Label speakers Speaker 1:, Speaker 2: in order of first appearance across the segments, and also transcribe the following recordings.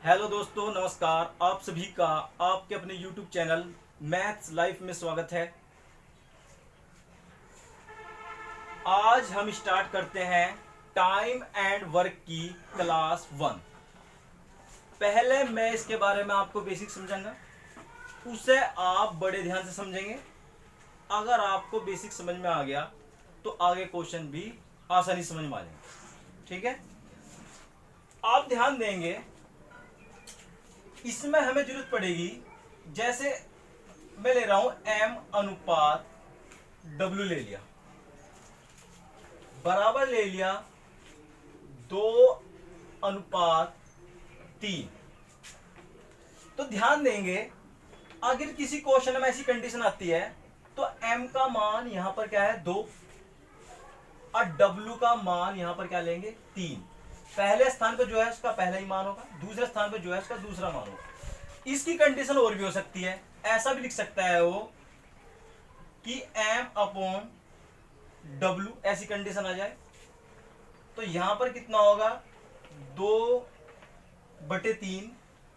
Speaker 1: Hello दोस्तों, नमस्कार। आप सभी का आपके अपने YouTube चैनल मैथ्स लाइफ में स्वागत है। आज हम स्टार्ट करते हैं टाइम एंड वर्क की क्लास 1। पहले मैं इसके बारे में आपको बेसिक समझाऊंगा, उसे आप बड़े ध्यान से समझेंगे। अगर आपको बेसिक समझ में आ गया तो आगे क्वेश्चन भी आसानी समझ में आ जाएंगे। ठीक है, आप ध्यान देंगे। इसमें हमें जरूरत पड़ेगी, जैसे मैं ले रहा हूं m अनुपात w ले लिया, बराबर ले लिया 2:3। तो ध्यान देंगे, अगर किसी क्वेश्चन में ऐसी कंडीशन आती है तो m का मान यहां पर क्या है 2 और w का मान यहां पर क्या लेंगे 3। पहले स्थान पर जो है उसका पहला ही मान होगा, दूसरे स्थान पर जो है उसका दूसरा मान होगा। इसकी कंडीशन और भी हो सकती है, ऐसा भी लिख सकता है वो कि m/w ऐसी कंडीशन आ जाए। तो यहां पर कितना होगा 2/3।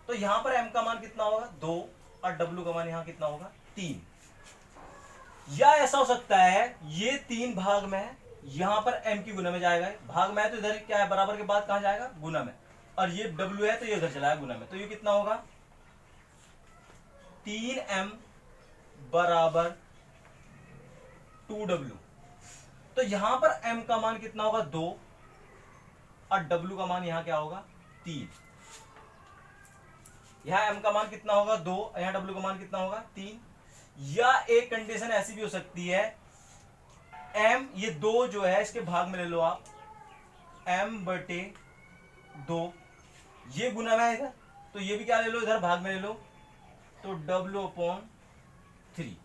Speaker 1: तो यहां पर m का मान कितना होगा 2 और w का मान यहां कितना होगा 3। या ऐसा हो सकता है ये 3 भाग में है, यहां पर m की गुना में जाएगा। भाग में है तो इधर क्या है, बराबर के बाद कहां जाएगा गुना में, और ये w है तो ये इधर चला है गुना में। तो ये कितना होगा 3m बराबर 2w। तो यहां पर m का मान कितना होगा 2 और w का मान यहां क्या होगा 3। यहां m का मान कितना होगा 2, यहां w का मान कितना होगा 3। या एक कंडीशन ऐसी भी हो सकती है, m ये 2 जो है इसके भाग में ले लो आप, m/2, ये गुना में है इधर, तो ये भी क्या ले लो इधर भाग में ले लो, तो w/3।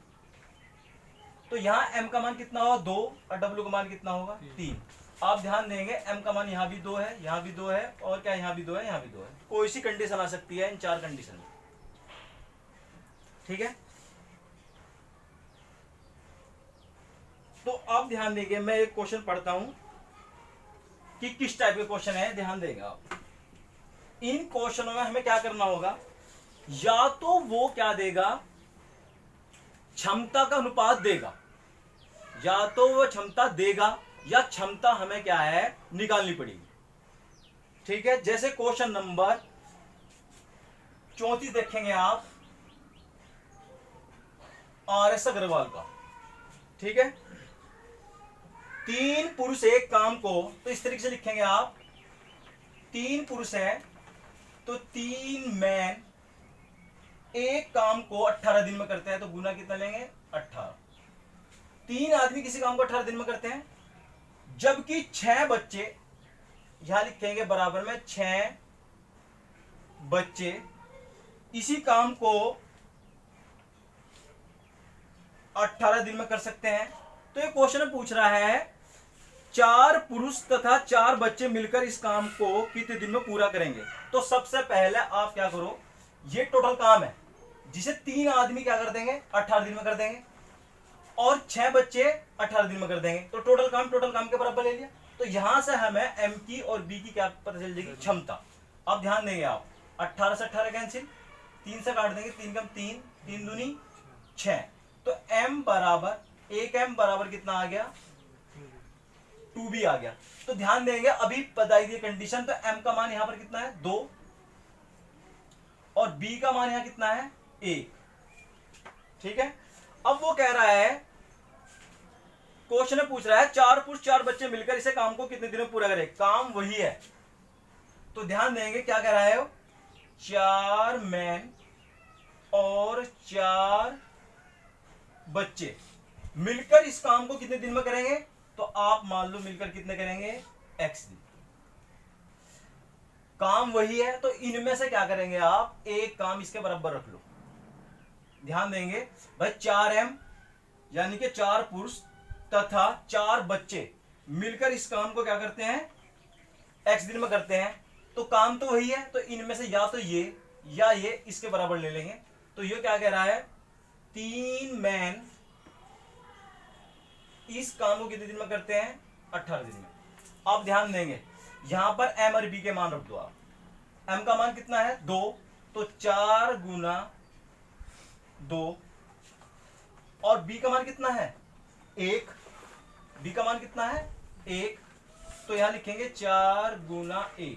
Speaker 1: तो यहां m का मान कितना होगा 2 और w का मान कितना होगा 3। आप ध्यान देंगे m का मान यहां भी 2 है, यहां भी 2 है, और क्या यहां भी 2 है, यहां भी 2 है। कोई सी कंडीशन आ सकती है इन 4 कंडीशन में। ठीक है, तो आप ध्यान देंगे, मैं एक क्वेश्चन पढ़ता हूं कि किस टाइप के क्वेश्चन है। ध्यान देंगे आप, इन क्वेश्चनों में हमें क्या करना होगा, या तो वो क्या देगा क्षमता का अनुपात देगा, या तो वो क्षमता देगा या क्षमता हमें क्या है निकालनी पड़ेगी। ठीक है, जैसे क्वेश्चन नंबर 34 देखेंगे आप RS अग्रवाल का। ठीक है, 3 पुरुष एक काम को, तो इस तरीके से लिखेंगे आप, 3 पुरुष हैं तो 3 मैन एक काम को 18 दिन में करते हैं, तो गुना कितना लेंगे 18। 3 आदमी किसी काम को 18 दिन में करते हैं, जबकि 6 बच्चे, यहां लिखेंगे बराबर में 6 बच्चे इसी काम को 18 दिन में कर सकते हैं। तो ये क्वेश्चन पूछ रहा है 4 पुरुष तथा 4 बच्चे मिलकर इस काम को कितने दिन में पूरा करेंगे। तो सबसे पहले आप क्या करो, ये टोटल काम है जिसे 3 आदमी क्या कर देंगे 18 दिन में कर देंगे, और 6 बच्चे 18 दिन में कर देंगे। तो टोटल काम के बराबर ले लिया। तो यहां से हमें m की और b की क्या पता चल जाएगी, क्षमता। अब ध्यान देंगे आप, 18 से 18 कैंसिल, 3 से काट देंगे, 3 कम 3, 3 दूनी 6। तो m बराबर 1m बराबर कितना आ गया 2b आ गया। तो ध्यान देंगे, अभी बताई दी कंडीशन, तो m का मान यहां पर कितना है 2 और b का मान यहां कितना है 1। ठीक है, अब वो कह रहा है, क्वेश्चन में पूछ रहा है 4 पुरुष 4 बच्चे मिलकर इसे काम को कितने दिनों में पूरा करें। काम वही है, तो ध्यान देंगे क्या कह रहा है वो, 4 मैन और 4 बच्चे मिलकर इस काम को कितने दिन में करेंगे। तो आप मान लो मिलकर कितने करेंगे x दिन। काम वही है, तो इनमें से क्या करेंगे आप, एक काम इसके बराबर रख लो। ध्यान देंगे भाई, 4m यानी कि 4 पुरुष तथा 4 बच्चे मिलकर इस काम को क्या करते हैं x दिन में करते हैं। तो काम तो वही है, तो इनमें से या तो ये या ये इसके बराबर ले लेंगे। तो ये क्या कह रहा है, 3 मैन इस काम को कितने दिन में करते हैं 18 दिन में। अब ध्यान देंगे, यहां पर m और b के मान रख दो आप। m का मान कितना है 2, तो 4 गुना 2, और b का मान कितना है 1, b का मान कितना है 1, तो यहां लिखेंगे 4 गुना 1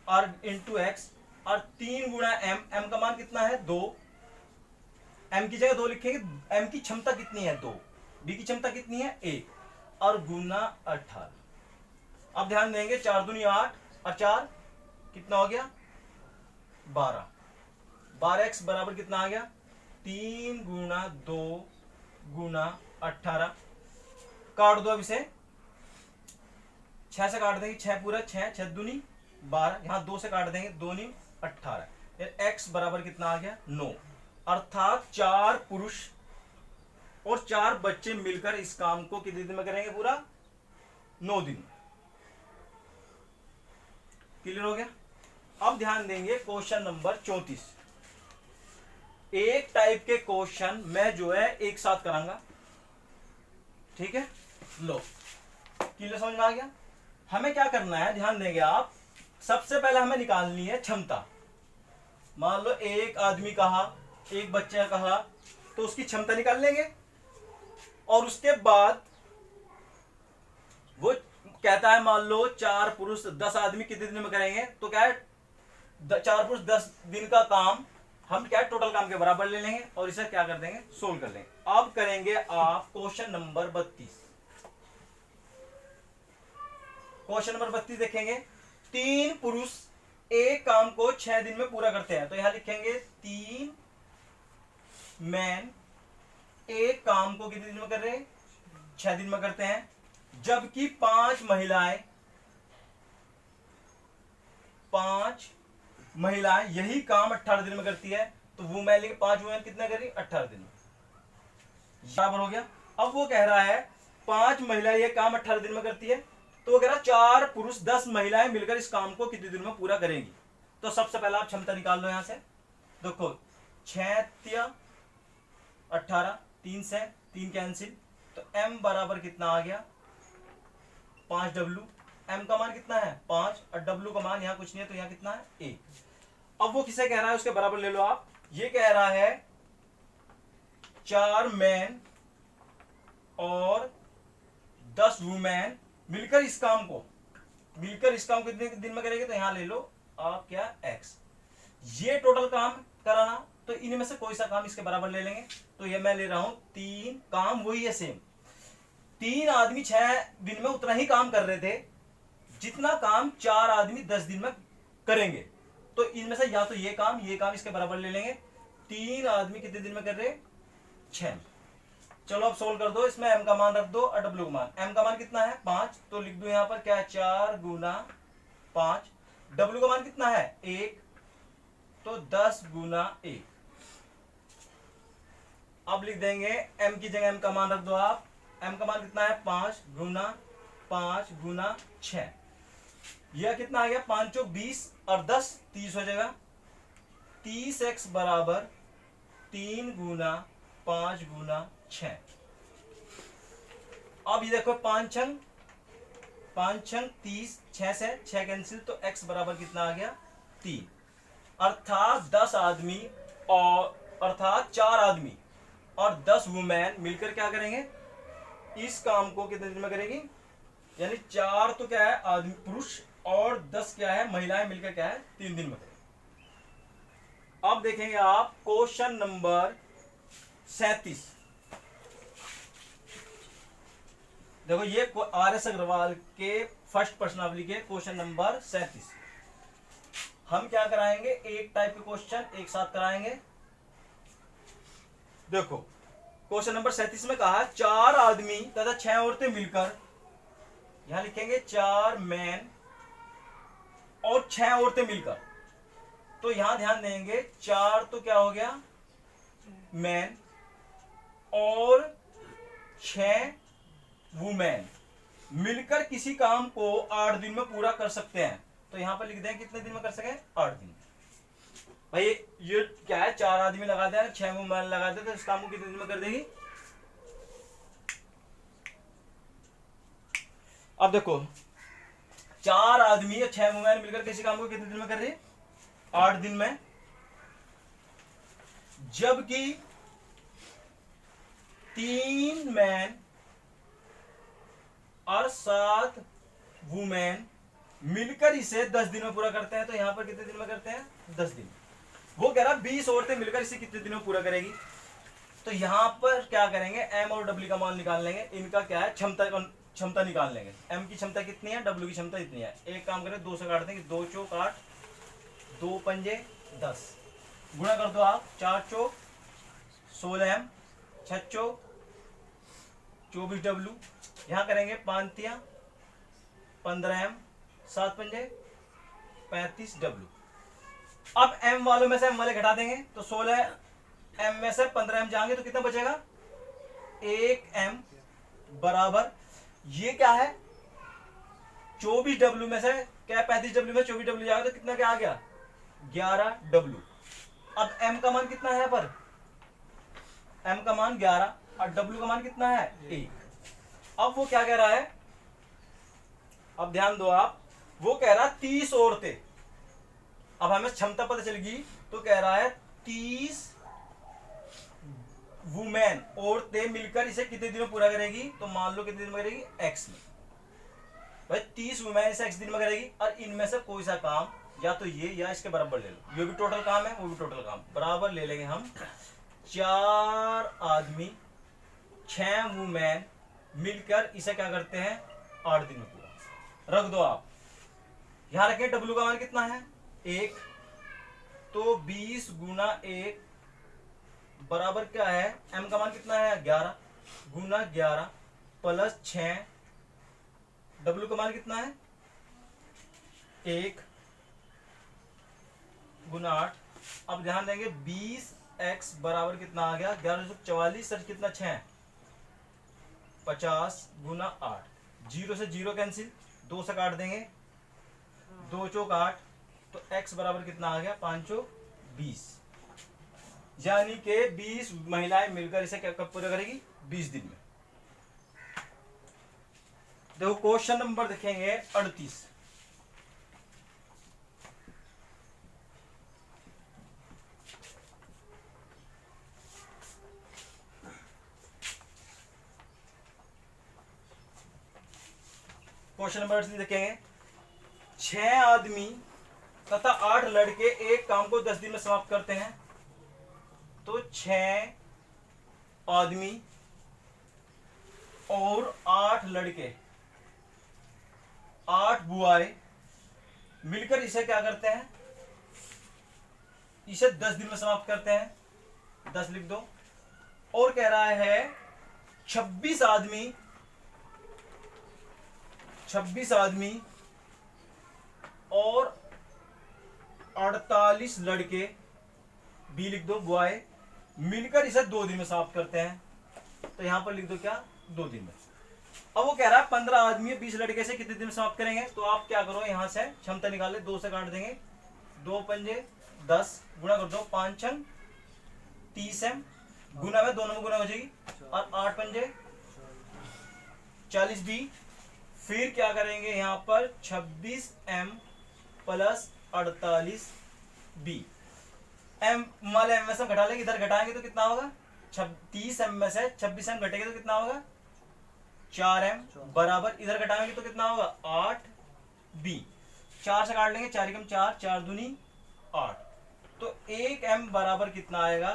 Speaker 1: और इंटू एक्स, और 3 गुना m का मान कितना है 2, m की जगह 2 लिखेंगे, m की क्षमता कितनी है 2, b की क्षमता कितनी है 1, और गुना 18। अब ध्यान देंगे 4 दूनी 8 और 4 कितना हो गया 12, 12x बराबर कितना आ गया 3 गुना 2 गुना 18। काट दो अब इसे, 6 से काट देंगे, 6 पूरा 6, 6 दूनी 12, यहां 2 से काट देंगे, 2 नी 18, x बराबर कितना आ गया 9। अर्थात 4 पुरुष और 4 बच्चे मिलकर इस काम को कितने दिन में करेंगे पूरा 9 दिन। क्लियर हो गया। अब ध्यान देंगे क्वेश्चन नंबर 34। एक टाइप के क्वेश्चन मैं जो है एक साथ करांगा, ठीक है। लो क्लियर समझ में आ गया। हमें क्या करना है, ध्यान देंगे आप, सबसे पहले हमें निकालनी है क्षमता। मान लो एक आदमी कहा, एक बच्चा कहा, तो उसकी क्षमता निकाल लेंगे, और उसके बाद वो कहता है मान लो 4 पुरुष 10 आदमी कितने दिन में करेंगे, तो क्या है 4 पुरुष 10 दिन का काम हम क्या है टोटल काम के बराबर ले लेंगे, और इसे क्या कर देंगे सोल्व कर लेंगे। अब करेंगे आप क्वेश्चन नंबर 32। क्वेश्चन नंबर 32 देखेंगे, 3 पुरुष एक काम को 6 दिन में पूरा करते हैं, तो यहां लिखेंगे 3 मैन एक काम को कितने दिन में कर रहे हैं 6 दिन में करते हैं, जबकि 5 महिलाएं यही काम 18 दिन में करती है, तो वुमेन लेके 5 वुमेन कितना कर रही 18 दिन में, बराबर हो गया। अब वो कह रहा है 5 महिलाएं ये काम 18 दिन में करती है, तो वो कह रहा है 4 पुरुष 10 महिलाएं मिलकर इस काम को कितने दिन में पूरा करेंगी। तो सबसे पहले आप क्षमता निकाल लो यहां से, देखो 6 18, 3 से 3 कैंसिल, तो m बराबर कितना आ गया 5w। m का मान कितना है 5, और w का मान यहां कुछ नहीं है, तो यहां कितना है 1। अब वो किसे कह रहा है उसके बराबर ले लो आप, ये कह रहा है 4 मैन और 10 वुमेन मिलकर इस काम को कितने दिन में करेंगे, तो यहां ले लो आप क्या x, ये टोटल काम कराना, तो इनमें से कोई सा काम इसके बराबर ले लेंगे। तो ये मैं ले रहा हूं 3, काम वही है सेम, 3 आदमी 6 दिन में उतना ही काम कर रहे थे जितना काम 4 आदमी 10 दिन में करेंगे, तो इनमें से या तो ये काम इसके बराबर ले लेंगे। 3 आदमी कितने दिन में कर रहे 6। चलो अब सोल्व कर दो, इसमें m का मान रख दो और w का मान, m का मान कितना है 5, तो लिख दो यहां पर क्या है 4 गुना 5, w का मान कितना है 1, तो 10 गुना 1। अब लिख देंगे m की जगह m का मान रख दो आप, m का मान कितना है 5 गुना 6, यह कितना आ गया 5 चौक 20 और 10 30 हो जाएगा, 30x बराबर 3 गुना 5 गुना 6। अब ये देखो 5 छंग 30, 6 से 6 कैंसिल, तो x बराबर कितना आ गया 3। अर्थात 4 आदमी और 10 वुमेन मिलकर क्या करेंगे इस काम को कितने दिन में करेगी, यानी 4 तो क्या है आदमी पुरुष और 10 क्या है महिलाएं मिलकर क्या है 3 दिन में करेंगे। अब देखेंगे आप क्वेश्चन नंबर 37। देखो ये RS अग्रवाल के फर्स्ट प्रश्नावली के क्वेश्चन नंबर 37। हम क्या कराएंगे एक टाइप के क्वेश्चन एक साथ कराएंगे। देखो क्वेश्चन नंबर 37 में कहा 4 आदमी तथा 6 औरतें मिलकर, यहां लिखेंगे 4 मैन और 6 औरतें मिलकर, तो यहां ध्यान देंगे 4 तो क्या हो गया मैन और 6 वुमेन मिलकर किसी काम को 8 दिन में पूरा कर सकते हैं, तो यहां पर लिख दें कितने दिन में कर सके 8 दिन। भाई ये क्या है 4 आदमी लगाते हैं 6 वुमेन लगाते हैं, तो इस काम को कितने दिन में कर देगी। अब देखो 4 आदमी और 6 वुमेन मिलकर किसी काम को कितने दिन में कर रही है? 8 दिन में। जबकि 3 मैन और 7 वुमेन मिलकर इसे 10 दिन में पूरा करते हैं। तो यहां पर कितने दिन में करते हैं? 10 दिन। वो कह रहा 20 औरतें मिलकर इसे कितने दिन में पूरा करेगी? तो यहां पर क्या करेंगे, एम और डब्ल्यू का मान निकाल लेंगे। इनका क्या है, क्षमता निकाल लेंगे। एम की क्षमता कितनी है, डब्ल्यू की क्षमता इतनी है। एक काम करें, 2 से काट देंगे, 2 चौक 8, 2 पंजे 10, गुणा कर दो आप, 4 चौक 16 एम, 6 चौक 24 डब्ल्यू, यहां करेंगे 5 तिया 15 एम, 7 पंजे 35 डब्ल्यू। अब एम वालों में से एम वाले घटा देंगे, तो 16 एम में से 15 एम जाएंगे तो कितना बचेगा? 1 एम बराबर, ये क्या है, 24 डब्ल्यू में से क्या, 35 डब्ल्यू में 24 डब्ल्यू जाएगा तो कितना क्या आ गया? 11 डब्ल्यू। अब एम का मान कितना है यहाँ पर? एम का मान 11 और डब्ल्यू का मान कितना है? 1। अब वो क्या कह रहा है, अब ध्यान दो आप, वो कह रहा है 30 औरतें। अब हमें क्षमता पता चलेगी, तो कह रहा है 30 वुमेन औरतें मिलकर इसे कितने दिन में पूरा करेगी? तो मान लो कितने दिन में करेगी? एक्स में। भाई 30 वुमेन इसे एक्स दिन में करेगी, और इनमें से कोई सा काम या तो ये या इसके बराबर ले लो। ये भी टोटल काम है, वो भी टोटल काम, बराबर ले लेंगे हम। 4 आदमी 6 वुमेन मिलकर इसे क्या करते हैं? 8 दिन में पूरा। रख दो आप, यहां रखें डब्ल्यू का मान कितना है? 1। तो 20 गुना 1 बराबर क्या है? एम का मान कितना है? 11 गुना 11 प्लस 6, डब्ल्यू का मान कितना है? 1 गुना 8। अब ध्यान देंगे 20x बराबर कितना आ गया? 1144, सर कितना? 6, 50 गुना 8, 0 से 0 कैंसिल, 2 से काट देंगे, 2 चौक 8, तो x बराबर कितना आ गया? 5 चौक 20। यानी कि 20 महिलाएं मिलकर इसे कब पूरा करेगी? 20 दिन में। देखो क्वेश्चन नंबर देखेंगे 38। क्वेश्चन नंबर 38 देखेंगे, 6 आदमी तथा 8 लड़के एक काम को 10 दिन में समाप्त करते हैं। तो 6 आदमी और 8 लड़के, 8 बुआए मिलकर इसे क्या करते हैं? इसे 10 दिन में समाप्त करते हैं। 10 लिख दो। और कह रहा है 26 आदमी और 48 लड़के, बी लिख दो, बुआए मिलकर इसे 2 दिन में समाप्त करते हैं। तो यहां पर लिख दो क्या? 2 दिन में। अब वो कह रहा है 15 आदमी 20 लड़के से कितने दिन में समाप्त करेंगे? तो आप क्या करो, यहां से क्षमता निकाल ले, 2 से काट देंगे, 2 पंजे 10, गुणा कर दो, 5 छंग 30 एम, गुना में दोनों में गुना हो जाएगी, और 8 पंजे 40 बी। फिर क्या करेंगे यहां पर? 26 एम प्लस 48 बी। एम वाले एम में से घटा लेंगे, इधर घटाएंगे तो कितना होगा? 30 एम में से 26 एम घटेगा तो कितना होगा? 4 एम बराबर, इधर घटाएंगे तो कितना होगा? 8 बी। 4 से काट लेंगे, 4 एकम 4, 4 दूनी 8, तो 1 एम बराबर कितना आएगा?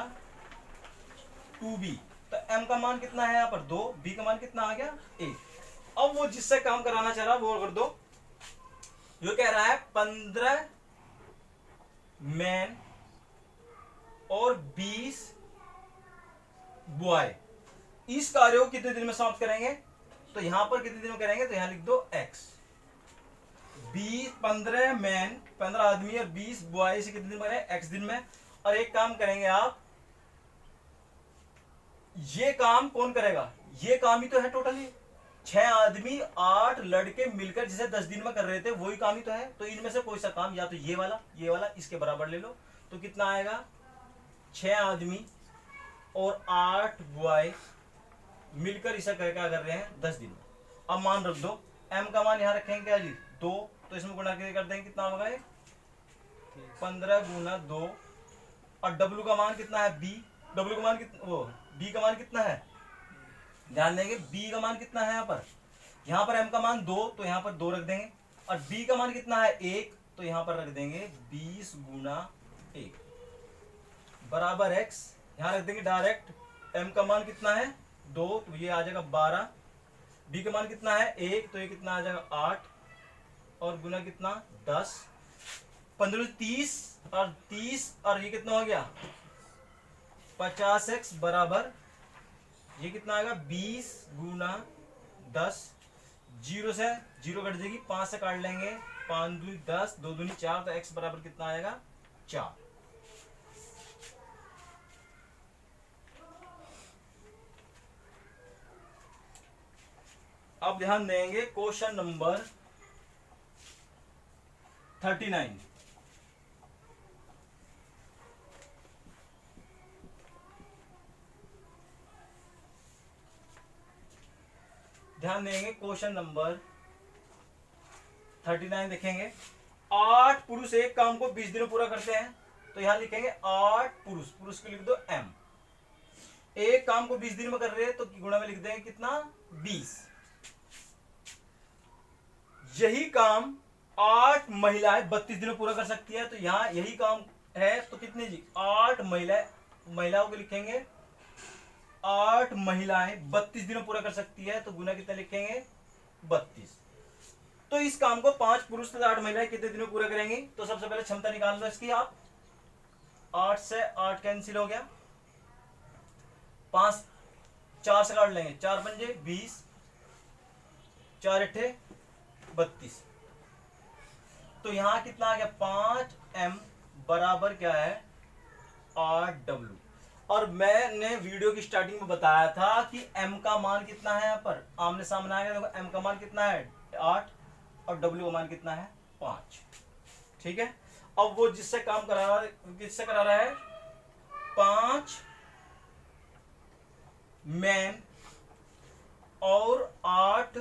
Speaker 1: 2 बी। तो एम का मान कितना है यहाँ पर? 2, बी का मान कितना आ गया? 1। अब वो जिससे काम कराना चाह रहा वो कर दो। जो कह रहा है 15 मैन और 20 बॉय इस कार्य को कितने दिन में समाप्त करेंगे? तो यहां पर कितने दिन में करेंगे? तो यहां लिख दो x। 15 मैन 15 आदमी और 20 बॉय से कितने दिन में करेंगे? x दिन में। और एक काम करेंगे आप, ये काम कौन करेगा? ये काम ही तो है टोटली। 6 आदमी 8 लड़के मिलकर जिसे 10 दिन में कर रहे थे वही काम ही तो है। तो इनमें से कोई सा काम, या तो ये वाला इसके बराबर ले लो, तो कितना आएगा? 6 आदमी और 8 बॉय मिलकर इसे क्या कर रहे हैं? 10 दिन में। अब मान रख दो, m का मान यहां रखेंगे क्या जी? 2 तो इसमें गुणा कर देंगे, कितना होगा ये 15 गुना 2। और W का मान कितना है B, W का मान कितना, वो B का मान कितना है, ध्यान देंगे B का मान कितना है यहाँ पर M का मान 2, तो यहाँ पर 2 रख देंगे। और B का मान कितना है 1, तो यहाँ पर रख देंगे 20 गुना 1 बराबर x, यहाँ रख देंगे डायरेक्ट। M का मान कितना है 2, तो ये आ जाएगा 12। B का मान कितना है 1, तो ये कितना आ जाएगा 8, और गुना कितना 10, 15 30, और 30 और ये कितना हो गया 50x बराबर ये कितना आएगा 20 गुना 10। 0 से 0 कट जाएगी, 5 से काट लेंगे, 5 दूनी 10, 2 दूनी 4, तो x बराबर कितना आएगा 4। अब ध्यान देंगे क्वेश्चन नंबर 39। ध्यान देंगे क्वेश्चन नंबर 39 देखेंगे। 8 पुरुष एक काम को 20 दिन में पूरा करते हैं, तो यहां लिखेंगे 8 पुरुष, पुरुष को लिख दो m। एक काम को 20 दिन में कर रहे हैं तो गुणा में लिख देंगे कितना 20। यही काम 8 महिलाएं 32 दिन में पूरा कर सकती है, तो यहां यही काम है तो कितने जी 8 महिलाओं को लिखेंगे 8 महिलाएं 32 दिन में पूरा कर सकती है, तो गुना कितना लिखेंगे 32। तो इस काम को 5 पुरुष तथा 8 महिलाएं कितने दिन में पूरा करेंगी, तो सबसे पहले क्षमता निकाल लो इसकी आप। 8 से 8 कैंसिल हो गया, 5 4 से काट लेंगे, 4 पंजे 20, 4 अट्ठे 32। तो यहां कितना आ गया 5m बराबर क्या है 8w। और मैंने वीडियो की स्टार्टिंग में बताया था कि m का मान कितना है, यहाँ पर आमने सामने आएगा, देखो m का मान कितना है 8 और w का मान कितना है 5। ठीक है, अब वो जिससे काम करा रहा है, किससे करा रहा है 5 मैन और 8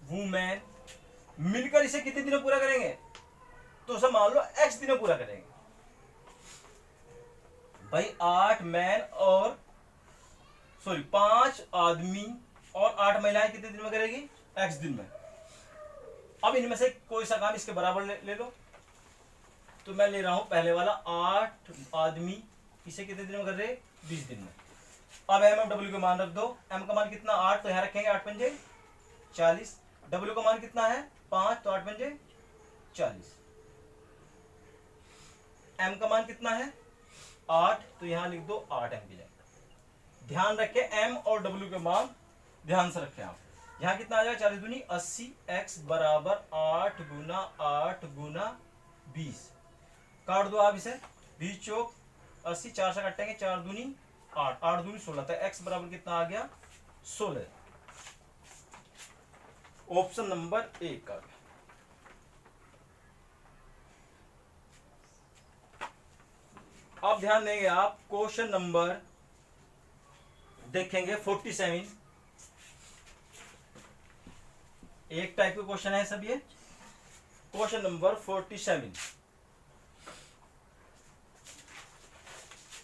Speaker 1: वुमेन मिलकर इसे कितने दिनों पूरा करेंगे, तो उसे मान लो x दिनों पूरा करेंगे। भाई 8 मैन और 5 आदमी और 8 महिलाएं कितने दिन में करेगी x दिन में। अब इनमें से कोई सा काम इसके बराबर ले लो, तो मैं ले रहा हूं पहले वाला 8 आदमी, इसे कितने दिन में कर रहे 20 दिन में। अब m और w का मान रख दो, m का मान कितना 8, तो यहां रखेंगे 8 पंजे 40, w का मान कितना है 5, तो 8 पंजे 40, m का मान कितना है 8, तो यहां लिख दो 8m की जगह। ध्यान रखें m और w के मान ध्यान से रखें आप। यहां कितना आ जाएगा 40 दूनी 80, x बराबर 8 गुना 8 गुना 20। काट दो आप इसे, 20 चौक 80, 4 से काटेंगे, 4 दूनी 8, 8 दूनी 16, तो x बराबर कितना आ गया 16। ऑप्शन नंबर 1 का। अब ध्यान देंगे आप क्वेश्चन नंबर देखेंगे 47। एक टाइप के क्वेश्चन है सब ये। क्वेश्चन नंबर 47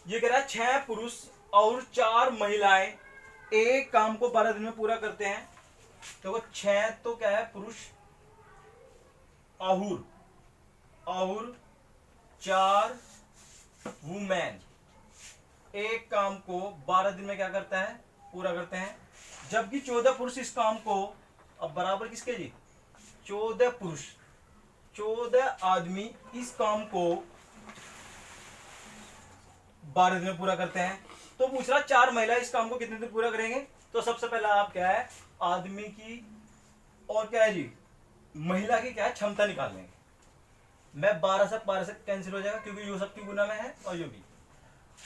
Speaker 1: ये कह रहा है 6 पुरुष और 4 महिलाएं एक काम को 12 दिन में पूरा करते हैं। तो 6 तो क्या है पुरुष और 4 वुमेन एक काम को 12 दिन में क्या करता है पूरा करते हैं। जबकि 14 पुरुष इस काम को, अब बराबर किसके जी 14 पुरुष 14 आदमी इस काम को 12 दिन में पूरा करते हैं। तो पूछ रहा 4 महिला इस काम को कितने दिन पूरा करेंगे। तो सबसे पहला आप क्या है आदमी की और क्या है जी महिला की क्या है क्षमता निकाल लेंगे। मैं 12 से कैंसिल हो जाएगा क्योंकि यो सबकी गुना में है और यो भी।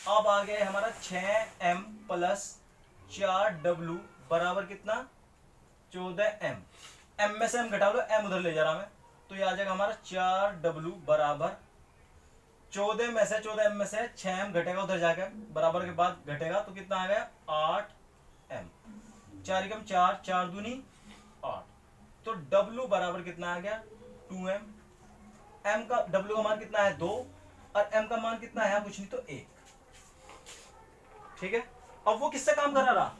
Speaker 1: अब आ गया हमारा 6m प्लस 4w बराबर कितना 14m। m में से m घटा लो, m उधर ले जा रहा मैं, तो ये आ जाएगा हमारा 4w बराबर 14 में से 14m में से 6m घटेगा उधर जाकर बराबर के बाद घटेगा, तो कितना आ गया 8m। 4 एकम 4, 4 दूनी 8, तो w बराबर कितना आ गया 2m, m का w का मान कितना है 2 और m का मान कितना है कुछ नहीं तो 1। ठीक है, अब वो किससे काम करा रहा,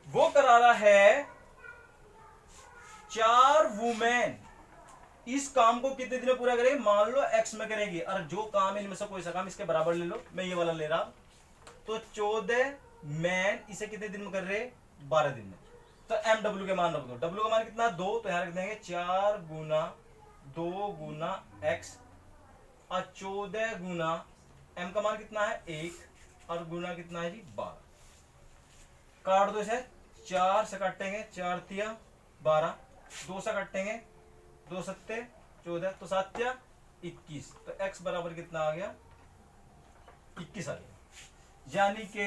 Speaker 1: वो करा रहा है 4 वुमेन इस काम को कितने दिन में पूरा करेगी, मान लो x में करेगी, और जो काम है इनमें से कोई सा काम इसके बराबर ले लो, मैं ये वाला ले रहा, तो 14 मैन इसे कितने दिन में कर रहे, 12 दिन में। तो एम डब्ल्यू के मान रख दो, डब्ल्यू का मान कितना 2, तो यहां रख देंगे 4 गुना 2 गुना x और 14 गुना m का मान कितना है 1 और गुना कितना है जी 12। काट दो इसे, 4 से काटेंगे 4 तिया 12, 2 से काटेंगे 2 सत्ते 14, तो 7 तिया 21, तो x बराबर कितना आ गया 21 आ गया। यानी कि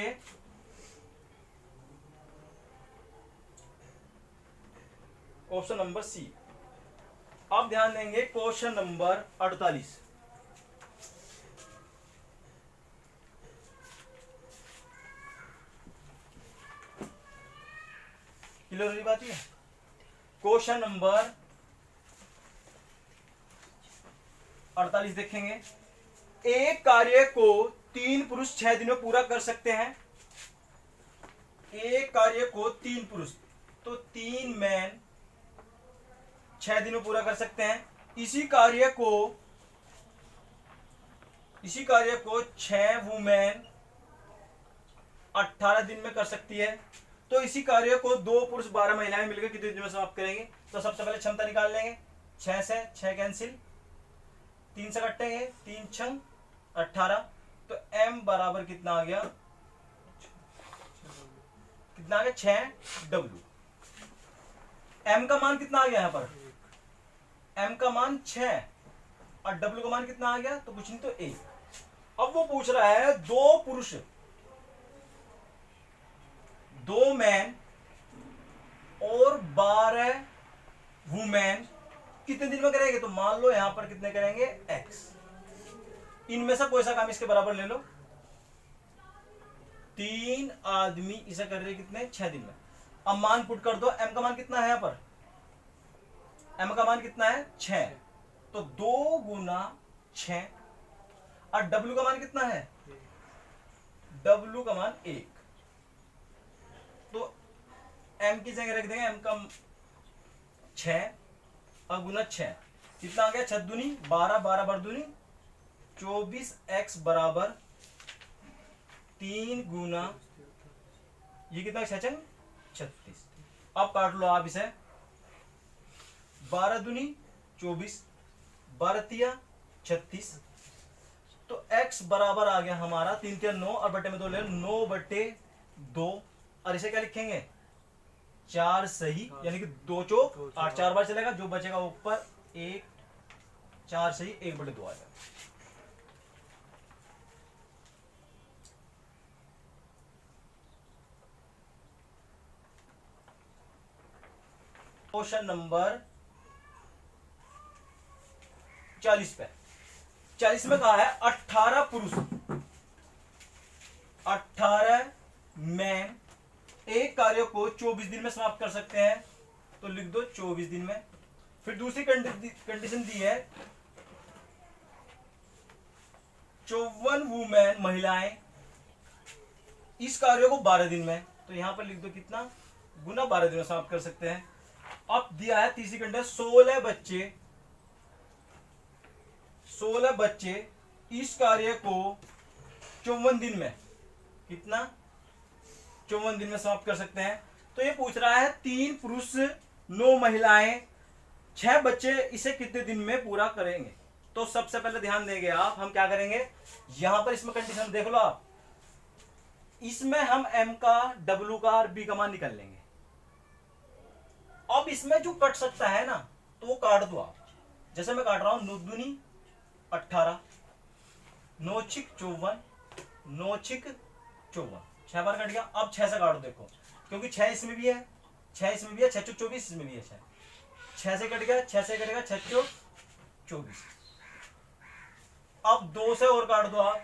Speaker 1: ऑप्शन नंबर सी। अब ध्यान देंगे क्वेश्चन नंबर 48। क्लियर बात है। क्वेश्चन नंबर 48 देखेंगे, एक कार्य को 3 पुरुष 6 दिन में पूरा कर सकते हैं। एक कार्य को 3 पुरुष, तो 3 मैन 6 दिन में पूरा कर सकते हैं। इसी कार्य को 6 वुमेन 18 दिन में कर सकती है। तो इसी कार्य को 2 पुरुष 12 महिलाएं मिलकर कितने दिन में समाप्त करेंगे। तो सबसे पहले क्षमता निकाल लेंगे, 6 से 6 कैंसिल, 3 से कटेंगे, 3 छंग 18, तो m बराबर कितना आ गया, कितना आ गया 6w। m का मान कितना आ गया यहां पर, m का मान 6 और w का मान कितना आ गया, तो कुछ नहीं तो 1। अब वो पूछ रहा है 2 पुरुष 2 मैन और 12 वुमेन कितने दिन में करेंगे। तो मान लो यहां पर कितने करेंगे x, इनमें से कोई सा काम इसके बराबर ले लो। 3 आदमी इसे कर रहे कितने 6 दिन में। अब मान पुट कर दो, m का मान कितना है यहां पर, m का मान कितना है 6, तो 2 गुना 6 और w का मान कितना है, w का मान 1, तो m की जगह रख देंगे m का 6 और गुना 6 कितना आ गया 6 दूनी 12, 12 बार दूनी 24, x बराबर 3 गुना ये कितना 6 36। अब काट लो आप इसे, 12 दूनी 24, 12 तिया 36, तो x बराबर आ गया हमारा 3 तिया 9 और बटे में 2 ले 9 बटे 2, और इसे क्या लिखेंगे 4 सही, यानी कि 2 चौक 8, 4 बार चलेगा, जो बचेगा ऊपर 1, 4 सही 1 बटे 2 आ जाएगा। क्वेश्चन नंबर 40 पे, 40 में कहा है 18 पुरुष 18 मैन एक कार्य को 24 दिन में समाप्त कर सकते हैं। तो लिख दो 24 दिन में। फिर दूसरी कंडीशन दी है 54 वुमेन महिलाएं इस कार्य को 12 दिन में, तो यहां पर लिख दो कितना गुना 12 दिन में समाप्त कर सकते हैं। अब दिया है तीसरी कंडीशन 16 बच्चे इस कार्य को 54 दिन में, कितना 54 दिन में समाप्त कर सकते हैं। तो ये पूछ रहा है 3 पुरुष 9 महिलाएं 6 बच्चे इसे कितने दिन में पूरा करेंगे। तो सबसे पहले ध्यान देंगे आप, हम क्या करेंगे यहां पर इसमें कंडीशन देख लो आप, इसमें हम m का w का और b का मान निकाल लेंगे। अब इसमें जो कट सकता है ना तो वो काट दो आप, जैसे मैं काट रहा हूं 9 दूनी 18, 9 छिक 54, 9 छिक 54, 6 बार कट गया। अब 6 से काटो देखो, क्योंकि 6 इसमें भी है 6 इसमें भी है, 6 चुक 24 इसमें भी है, 6 से कट गया, 6 से कटेगा 6 चुक 24। अब 2 से और काट दो आप,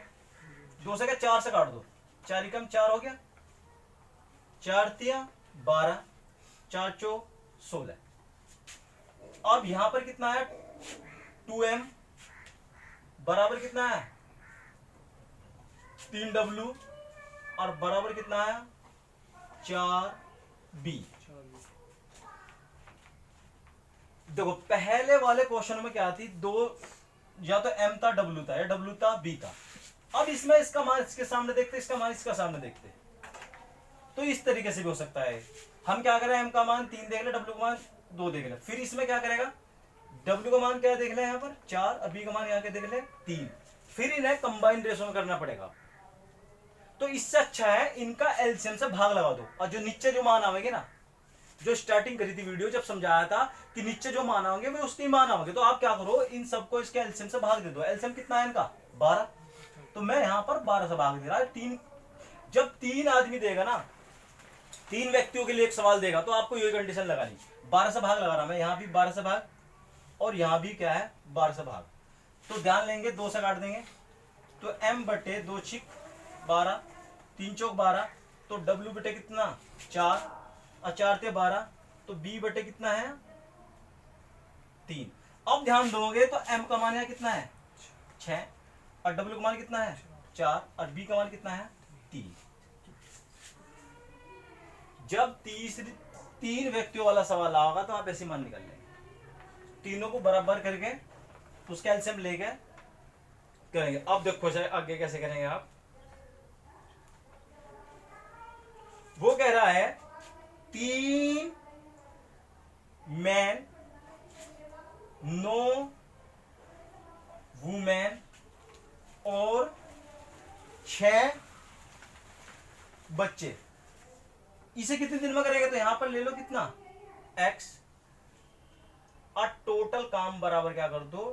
Speaker 1: 2 से क्या 4 से काट दो, 4 ही कम 4 हो गया, 4 तिया 12, 4 चौक 16। अब यहां पर कितना है 2m बराबर कितना है 3w और बराबर कितना है 4b। देखो पहले वाले क्वेश्चन में क्या थी, दो या तो m था w था या w था b था। अब इसमें इसका मान इसके सामने देखते, इसका मान इसका सामने देखते, तो इस तरीके से भी हो सकता है। हम क्या करें, m का मान 3 देख ले, w का मान 2 देख ले, फिर इसमें क्या करेगा, w का मान क्या देख ले यहाँ पर 4 और b का मान यहाँ के देख ले 3, फिर इन्हें कंबाइंड रेशो में करना पड़ेगा। तो इससे अच्छा है इनका एलसीएम से भाग लगा दो, और जो नीचे जो मान आवेंगे ना, जो स्टार्टिंग करी थी वीडियो जब समझाया था कि नीचे जो मान आएंगे वे उसके मान आएंगे, तो आप क्या करो इन सबको इसके एलसीएम से भाग दे दो। एलसीएम कितना है इनका 12, तो मैं यहाँ पर 12 से भाग दे रहा है। 3 जब 3 आदमी देगा ना, 3 व्यक्तियों के लिए एक सवाल देगा, तो आपको ये कंडीशन लगानी, 12 से भाग लगा रहा मैं, यहाँ भी 12 से भाग और यहाँ भी क्या है 12 से भाग। तो ध्यान लेंगे 2 से काट देंगे, तो m बटे 2 छिक 12, 3 चौक 12, तो w बटे कितना 4 और 4 ते 12, तो b बटे कितना है 3। अब ध्यान दोगे तो m का मान यहाँ कितना है 6 और w का मान कितना है 4 और b का मान कितना है 3। जब 3 व्यक्तियों वाला सवाल आएगा तो आप ऐसे मान निकाल लेंगे, तीनों को बराबर करके उसका एलसीएम लेके करेंगे। अब देखो जाए आगे कैसे करेंगे आप। वो कह रहा है 3 मैन 9 वुमेन और 6 बच्चे, इसे कितने दिन में करेंगे, तो यहां पर ले लो कितना x और टोटल काम बराबर क्या कर दो,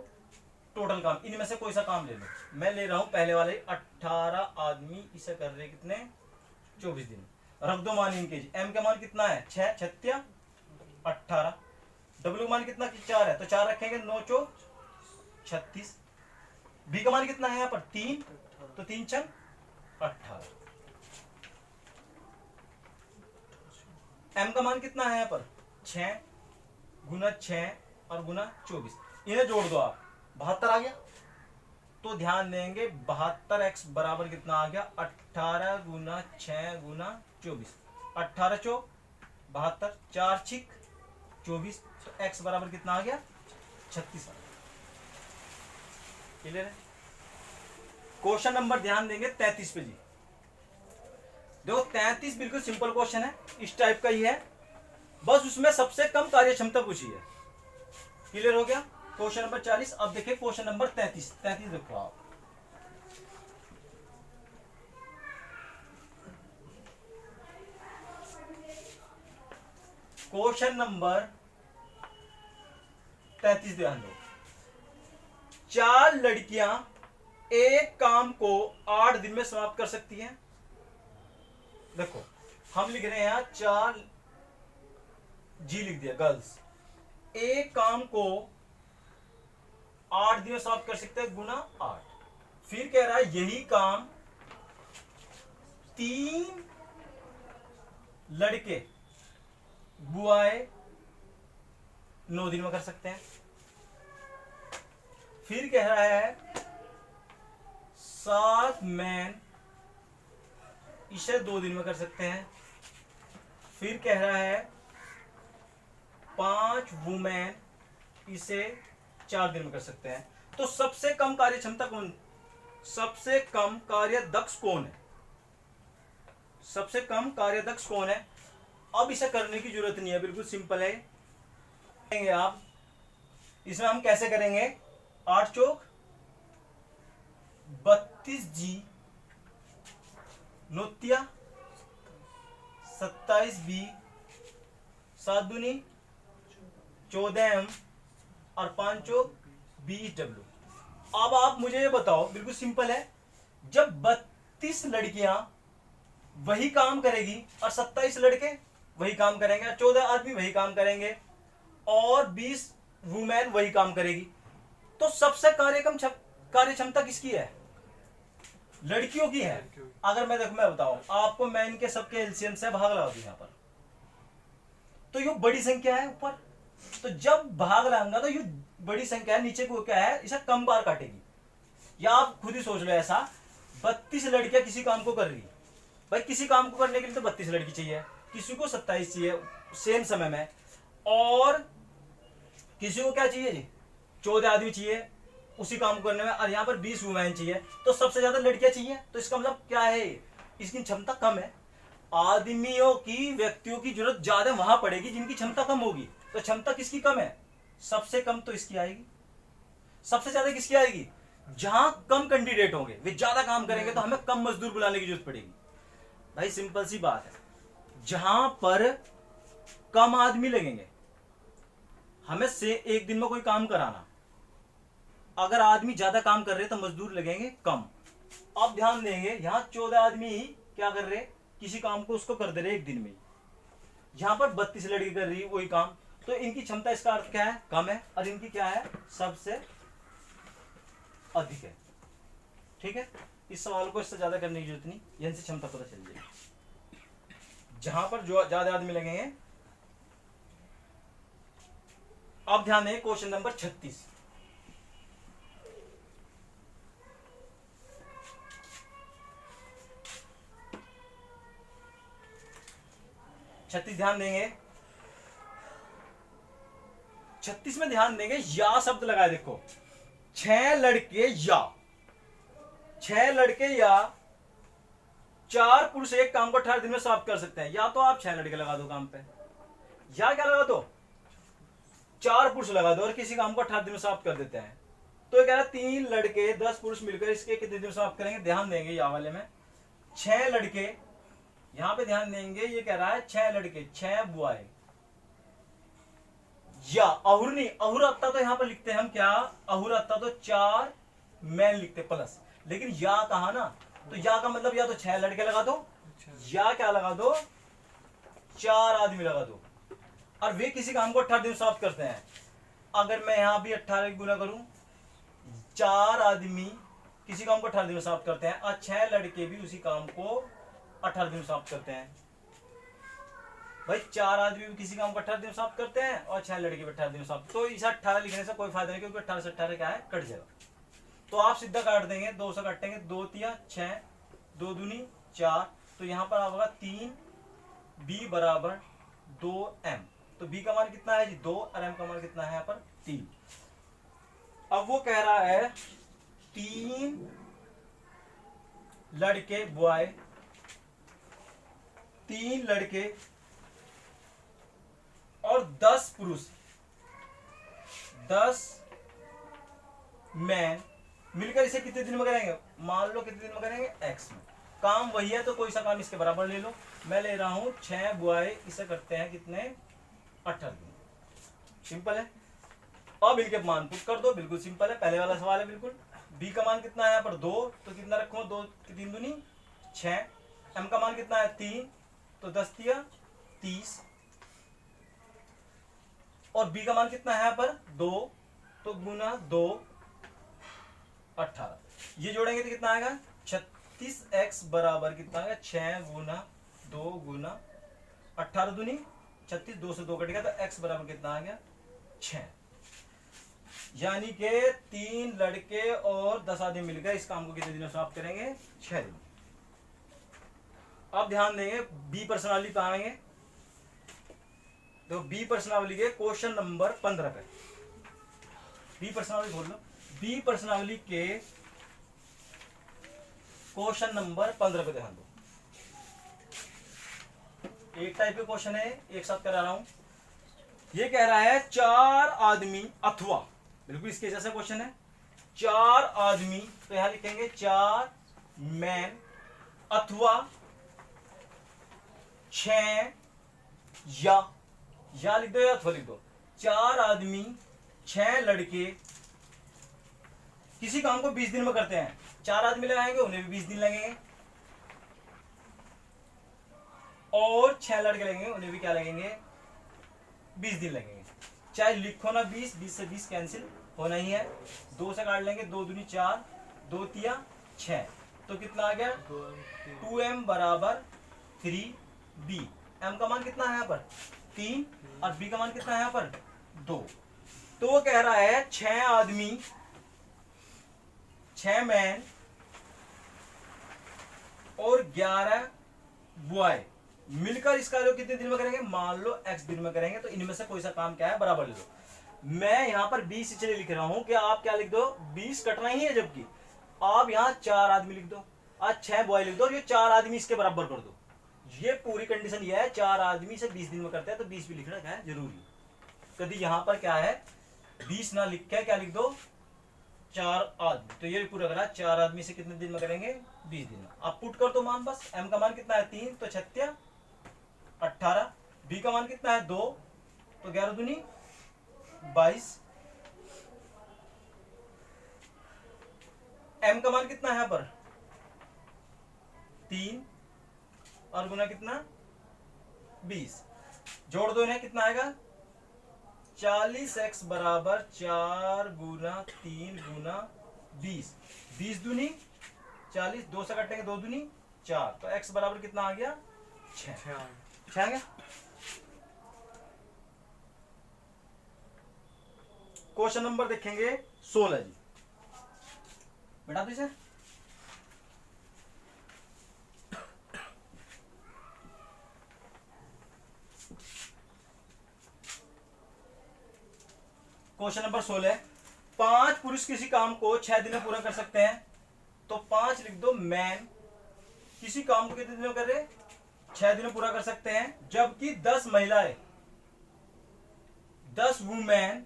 Speaker 1: टोटल काम इनमें से कोई सा काम ले लो। मैं ले रहा हूं पहले वाले 18 आदमी, इसे कर रहे कितने 24 दिन, रख दो मान इनके। m का मान कितना है 6 6 18, w मान कितना 4 है, तो 4 रखेंगे 9 चौक 36, b का मान कितना है यहाँ पर 3, तो 3 छक 18, m का मान कितना है यहाँ पर 6 गुना 6 और गुना 24, इन्हें जोड़ दो आप 72 आ गया। तो ध्यान देंगे 72x बराबर कितना आ गया 18 गुना 6 गुना 24, 18 चौक 72, 4 छिक 24, तो x बराबर कितना आ गया 36। क्लियर है। क्वेश्चन नंबर ध्यान देंगे 33 पे जी। देखो 33 बिल्कुल सिंपल क्वेश्चन है, इस टाइप का ही है, बस उसमें सबसे कम कार्य क्षमता पूछी है। क्लियर हो गया। Question number 40। अब देखिए क्वेश्चन नंबर 33 देखो आप। क्वेश्चन नंबर 33 ध्यान दो। 4 लड़कियां एक काम को 8 दिन में समाप्त कर सकती हैं। देखो हम लिख रहे हैं यहां 4 जी लिख दिया गर्ल्स, एक काम को 8 दिन में समाप्त कर सकते हैं गुना 8। फिर कह रहा है यही काम 3 लड़के बुआए 9 दिन में कर सकते हैं। फिर कह रहा है 7 मैन इसे 2 दिन में कर सकते हैं। फिर कह रहा है 5 वुमेन इसे 4 दिन में कर सकते हैं। तो सबसे कम कार्य क्षमता कौन, सबसे कम कार्यदक्ष कौन है, सबसे कम कार्यदक्ष कौन है। अब इसे करने की जरूरत नहीं है, बिल्कुल सिंपल है। करेंगे आप इसमें हम कैसे करेंगे, 8 चौक 32 जी नोतिया 27 बी 7 दूनी 14 एम और 5 चौक 20 डब्ल्यू। अब आप मुझे ये बताओ, बिल्कुल सिंपल है, जब 32 लड़कियां वही काम करेगी और 27 लड़के वही काम करेंगे, 14 आदमी वही काम करेंगे और 20 वुमेन वही काम करेगी, तो सबसे कार्य क्षमता किसकी है, लड़कियों की है। अगर मैं देखो मैं बताऊं आपको, मैं इनके सबके एलसीएम से भाग लगा दूं यहां पर, तो ये बड़ी संख्या है ऊपर, तो जब भाग लगाऊंगा तो ये बड़ी संख्या है, नीचे को क्या है, इसे कम बार काटेगी। या आप खुद ही सोच लो ऐसा, 32 लड़कियां किसी काम को कर रही, भाई किसी काम को करने के लिए तो 32 लड़की चाहिए, किसी को 27 चाहिए सेम समय में, और किसी को क्या चाहिए जी, 14 आदमी चाहिए उसी काम को करने में, और यहाँ पर 20 वुमेन चाहिए, तो सबसे ज्यादा लड़कियां चाहिए। तो इसका मतलब क्या है, इसकी क्षमता कम है। आदमियों की, व्यक्तियों की जरूरत ज्यादा वहां पड़ेगी जिनकी क्षमता कम होगी। तो क्षमता किसकी कम है, सबसे कम तो इसकी आएगी। सबसे ज्यादा किसकी आएगी, जहां कम कैंडिडेट होंगे, वे ज्यादा काम करेंगे तो हमें कम मजदूर बुलाने की जरूरत पड़ेगी। भाई सिंपल सी बात है, जहां पर कम आदमी लगेंगे, हमें से एक दिन में कोई काम कराना, अगर आदमी ज्यादा काम कर रहे तो मजदूर लगेंगे कम। अब ध्यान देंगे, यहां 14 आदमी ही क्या कर रहे, किसी काम को उसको कर दे रहे एक दिन में, यहां पर 32 लड़की कर रही वही काम, तो इनकी क्षमता, इसका अर्थ क्या है, कम है, और इनकी क्या है, सबसे अधिक है। ठीक है, इस सवाल को इससे ज्यादा करने की जरूरत नहीं, यहीं से क्षमता पता चल जाएगी, जहां पर जो ज्यादा आदमी लगेंगे। अब ध्यान दें, क्वेश्चन नंबर 36, ध्यान देंगे, 36 में ध्यान देंगे, या शब्द लगाए, देखो 6 लड़के या 4 पुरुष एक काम को 18 दिन में समाप्त कर सकते हैं। या तो आप 6 लड़के लगा दो काम पे, या क्या लगा दो, 4 पुरुष लगा दो और किसी काम को 18 दिन में समाप्त कर देते हैं। तो ये कह रहा है 3 लड़के 10 पुरुष मिलकर इसके कितने दिन में समाप्त करेंगे। ध्यान देंगे या वाले में 6 लड़के, यहां पे ध्यान देंगे, ये कह रहा है 6 लड़के 6 बॉय, या अहुर नहीं, अहुर आता तो यहां पर लिखते हैं हम क्या, अहुर आता तो 4 मैन लिखते प्लस, लेकिन या कहा ना, तो या का मतलब या तो 6 लड़के लगा दो, या क्या लगा दो, 4 आदमी लगा दो, और वे किसी काम को 18 दिन समाप्त करते हैं। अगर मैं यहां भी 18 गुना करूं, 4 आदमी किसी काम को 18 दिन में समाप्त करते हैं, और 6 लड़के भी उसी काम को 18 दिन में समाप्त करते हैं। भाई 4 आदमी भी किसी काम को 18 दिन में समाप्त करते हैं, और 6 लड़के भी 18 दिन में समाप्त, तो इसे 18 लिखने से कोई फायदा नहीं, क्योंकि 18 से 18 क्या है, कट जाएगा। तो आप सीधा काट देंगे, 2 से काटेंगे, 2 तिया 6, 2 दूनी 4, तो यहां पर होगा 3 b बराबर 2m, तो b का मान कितना है जी 2, और m का मान कितना है यहाँ पर 3। अब वो कह रहा है 3 लड़के बॉय, 3 लड़के और 10 पुरुष, 10 मैन मिलकर इसे कितने दिन में करेंगे, मान लो कितने दिन में करेंगे, x में। काम वही है तो कोई सा काम इसके बराबर ले लो, मैं ले रहा हूं 6 बॉय, इसे करते हैं कितने, 18 दिन। सिंपल है। अब इनके मान पुट कर दो, बिल्कुल सिंपल है, पहले वाला सवाल है बिल्कुल। b का मान कितना है यहाँ पर 2, तो कितना रखूं, 2 3 दूनी 6, m का मान कितना है 3, तो 10 तिया 30, और b का मान कितना है यहाँ पर 2, तो गुना 2 18, ये जोड़ेंगे तो कितना आएगा 36x बराबर कितना आएगा 6 गुना 2 गुना 18 दूनी 36, 2 से 2 कटेगा तो x बराबर कितना आ गया 6। यानी कि 3 लड़के और 10 आदमी मिलकर इस काम को कितने दिनों समाप्त करेंगे, 6 दिन। अब ध्यान देंगे बी प्रश्नावली पे आएंगे, तो बी प्रश्नावली के क्वेश्चन नंबर 15 पे, बी प्रश्नावली बोल लो, बी प्रश्नावली के क्वेश्चन नंबर 15 पे ध्यान दो। एक टाइप के क्वेश्चन है, एक साथ करा रहा हूं। ये कह रहा है 4 आदमी अथवा, बिल्कुल इसके जैसा क्वेश्चन है, 4 आदमी, तो यहां लिखेंगे 4 मैन अथवा 6 या लिख दो या अथवा लिख दो, 4 आदमी 6 लड़के किसी काम को 20 दिन में करते हैं। 4 आदमी लगाएंगे, उन्हें भी 20 दिन लगेंगे, और 6 लड़के लगेंगे, उन्हें भी क्या लगेंगे 20 दिन लगेंगे। चाहे लिखो ना 20, 20 से 20 कैंसिल होना ही है, 2 से काट लेंगे, 2 दूनी 4, 2 तिया 6, तो कितना आ गया 2m बराबर 3b। m का मान कितना है यहाँ पर 3, और b का मान कितना है यहाँ पर 2, तो वो कह रहा है 6 आदमी, 6 मैन और 11 बॉय मिलकर इस कार्य को कितने दिन में करेंगे, मान लो x दिन में करेंगे। तो इनमें से कोई सा काम क्या है, बराबर ले लो। मैं यहां पर 20 इसलिए लिख रहा हूं कि आप क्या लिख दो, 20 कटना ही है, जबकि आप यहां 4 आदमी लिख दो, आज 6 बॉय लिख दो और ये 4 आदमी इसके बराबर कर दो। ये पूरी कंडीशन ये है, 4 आदमी से 20 दिन में करते हैं तो 20 भी लिखना क्या है, जरूरी। कभी यहां पर क्या है 20 ना लिख के क्या लिख दो, 4 आदमी। तो ये पूरा करा, 4 आदमी से कितने दिन में करेंगे, 20 दिन में। आप पुट कर दो मान बस। m का मान कितना है 3, तो 36 18। b का मान कितना है 2, तो 11 दूनी 22। m का मान कितना है यहाँ पर 3 और गुना कितना 20। जोड़ दो इन्हें, कितना आएगा 40x बराबर 4 गुना 3 गुना 20। 20 दूनी 40, 2 से कटेंगे 2 दूनी 4, तो x बराबर कितना आ गया 6 आ गया। क्वेश्चन नंबर देखेंगे 16 जी, बेटा इसे क्वेश्चन नंबर 16, 5 पुरुष किसी काम को 6 दिन में पूरा कर सकते हैं। तो 5 लिख दो मैन किसी काम को कितने दिन में करे, 6 दिन में पूरा कर सकते हैं। जबकि 10 महिलाएं, 10 वुमेन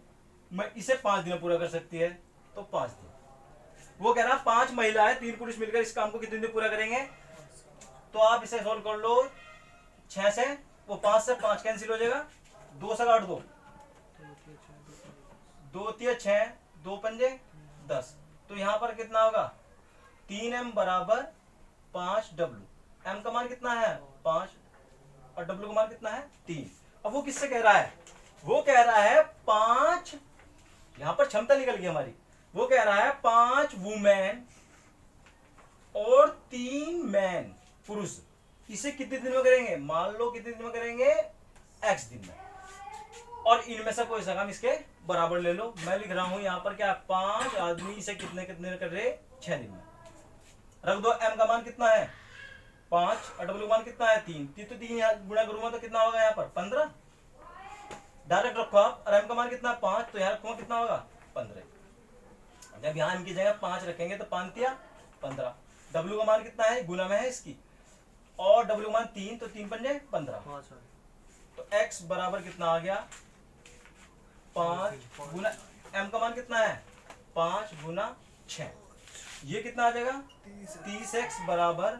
Speaker 1: इसे 5 दिन में पूरा कर सकती है, तो 5 दिन। वो कह रहा है 5 महिलाएं 3 पुरुष मिलकर इस काम को कितने दिन में पूरा करेंगे। तो आप इसे सोल्व कर लो, 6 से वो 5 से 5 कैंसिल हो जाएगा, 2 से काट दो, 2 3 6, 2 पंजे 10। तो यहां पर कितना होगा 3m बराबर 5w। m का मान कितना है 5 और w का मान कितना है 3। अब वो किससे कह रहा है, वो कह रहा है 5, यहां पर क्षमता निकल गई हमारी। वो कह रहा है 5 वुमेन और 3 मैन पुरुष इसे कितने दिन में करेंगे, मान लो कितने दिन में करेंगे x दिन में। और इनमें से कोई सा काम इसके बराबर ले लो। मैं लिख रहा हूं यहां पर क्या 5 आदमी इसे कितने कितने कर रहे 6 दिन में। रख दो, m का मान कितना है 5 और w का मान कितना है 3, तो 3 गुणा करूंगा तो कितना होगा यहाँ पर 15। डायरेक्ट रखो आप, और m का मान कितना है 5, तो यहाँ रखूंगा कितना होगा 15। जब यहाँ m की जगह 5 रखेंगे तो 5 तिया 15। w का मान कितना है, गुना में है इसकी, और w का मान 3, तो 3 पंजे 15। तो x बराबर कितना आ गया 5 गुना, m का मान कितना है 5 गुना 6, ये कितना आ जाएगा 30x बराबर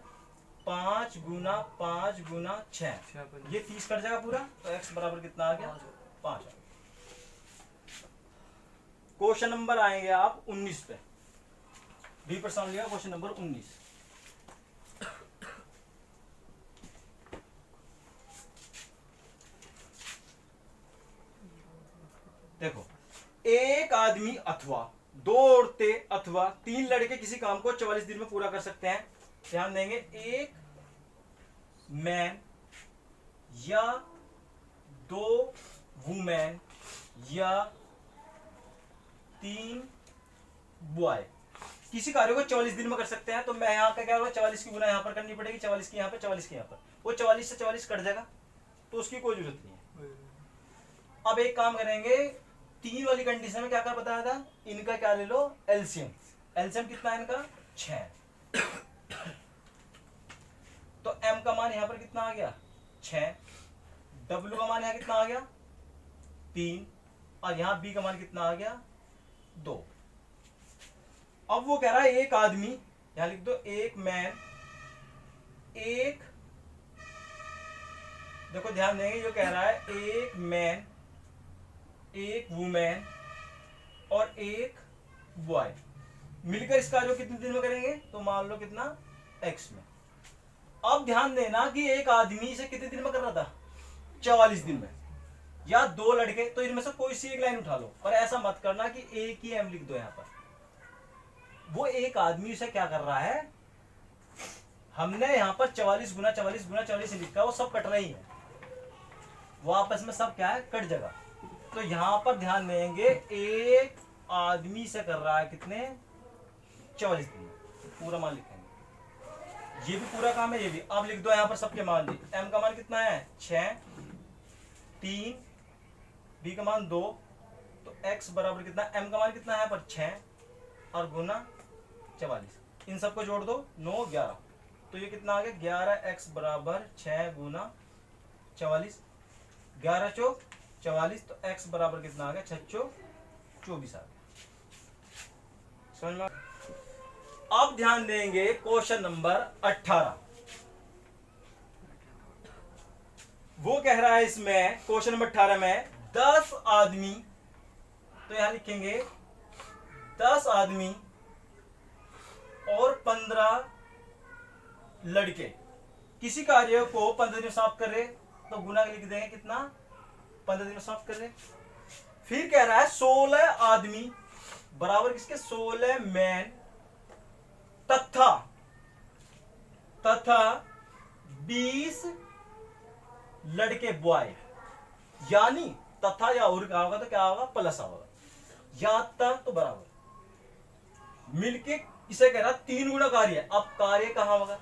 Speaker 1: 5 गुना 5 गुना 6, ये 30 कट जाएगा पूरा। तो x बराबर कितना आ गया 5। क्वेश्चन नंबर आएंगे आप 19 पे, बी पर समझ लिया। क्वेश्चन नंबर 19, देखो, एक आदमी अथवा 2 औरतें अथवा 3 लड़के किसी काम को 44 दिन में पूरा कर सकते हैं। ध्यान देंगे, एक मैन या 2 वुमेन या 3 बॉय किसी कार्य को 44 दिन में कर सकते हैं। तो मैं यहाँ का क्या होगा 44 की गुना यहाँ पर करनी पड़ेगी, 44 की यहाँ पे 44 की यहाँ पर, वो 44 से 44 कट जाएगा, तो उसकी कोई जरूरत नहीं है। अब एक काम करेंगे, 3 वाली कंडीशन में क्या कर बताया था, इनका क्या ले लो एलसीएम। एलसीएम कितना है इनका 6। तो m का मान यहां पर कितना आ गया 6, w का मान यहां कितना आ गया 3, और यहां b का मान कितना आ गया 2। अब वो कह रहा है एक आदमी, यहां लिख दो एक मैन, एक, देखो ध्यान देंगे, जो कह रहा है एक मैन, एक वुमेन और एक बॉय मिलकर इस कार्य को कितने दिन में करेंगे, तो मान लो कितना x में। अब ध्यान देना कि एक आदमी से कितने दिन में कर रहा था 44 दिन में, या 2 लड़के, तो इनमें से कोई सी एक लाइन उठा लो। पर ऐसा मत करना कि एक ही m लिख दो यहां पर। वो एक आदमी से क्या कर रहा है, हमने यहां पर 44 गुना 44 गुना 44 लिखा, वो सब कट रही है, वो आपस में सब क्या है कट जाएगा। तो यहां पर ध्यान देंगे एक आदमी से कर रहा है कितने 44 दिन में, पूरा मान लिखेंगे। ये भी पूरा काम है, ये भी। अब लिख दो यहां पर सबके मान दी। एम का मान कितना है 6, 3, बी का मान 2, तो x बराबर कितना, m का मान कितना है पर 6 और गुना 44। इन सबको जोड़ दो 9, 11, तो ये कितना आ गया 11x बराबर 6 गुना 44, 11 चौक 44, तो x बराबर कितना आ गया 6 चौक 24 आ गया। समझ में? अब ध्यान देंगे क्वेश्चन नंबर 18। वो कह रहा है इसमें क्वेश्चन नंबर 18 में 10 आदमी, तो यहां लिखेंगे 10 आदमी और 15 लड़के किसी कार्य को 15 दिन में समाप्त कर रहे, तो गुना लिख देंगे कितना 15 दिन में समाप्त कर रहे। फिर कह रहा है 16 आदमी बराबर किसके 16 मैन तथा 20 लड़के बॉय, यानी तथा या और क्या होगा तो क्या होगा प्लस होगा, या तक तो बराबर मिलके इसे कह रहा 3 गुना कार्य है। अब कार्य कहां होगा,